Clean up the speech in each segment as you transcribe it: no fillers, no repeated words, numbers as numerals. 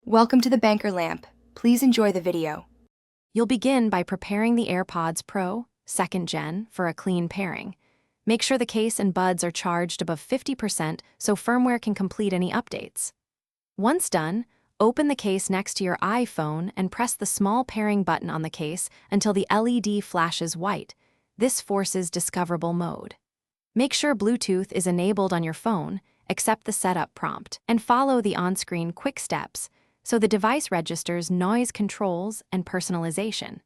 Welcome to the Banker Lamp. Please enjoy the video. You'll begin by preparing the AirPods Pro, 2nd Gen, for a clean pairing. Make sure the case and buds are charged above 50% so firmware can complete any updates. Once done, open the case next to your iPhone and press the small pairing button on the case until the LED flashes white. This forces discoverable mode. Make sure Bluetooth is enabled on your phone, accept the setup prompt, and follow the on-screen quick steps so the device registers noise controls and personalization.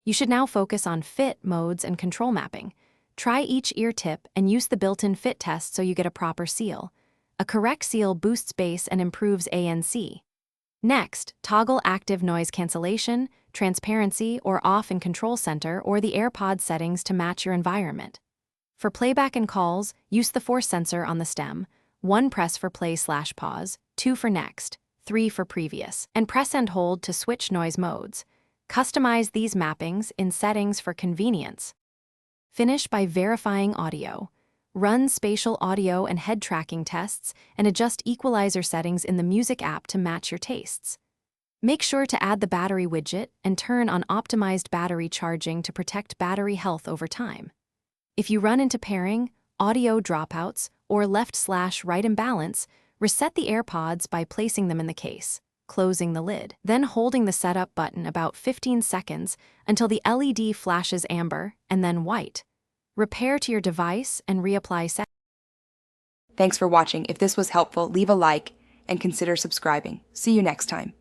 You should now focus on fit modes and control mapping. Try each ear tip and use the built-in fit test so you get a proper seal. A correct seal boosts bass and improves ANC. Next, toggle active noise cancellation, transparency, or off in Control Center or the AirPod settings to match your environment. For playback and calls, use the force sensor on the stem. 1 press for play/pause, 2 for next, 3 for previous, and press and hold to switch noise modes. Customize these mappings in settings for convenience. Finish by verifying audio. Run spatial audio and head tracking tests and adjust equalizer settings in the music app to match your tastes. Make sure to add the battery widget and turn on optimized battery charging to protect battery health over time. If you run into pairing, audio dropouts, or left/right imbalance, reset the AirPods by placing them in the case, closing the lid, then holding the setup button about 15 seconds until the LED flashes amber and then white. Repair to your device and reapply settings. Thanks for watching. If this was helpful, leave a like and consider subscribing. See you next time.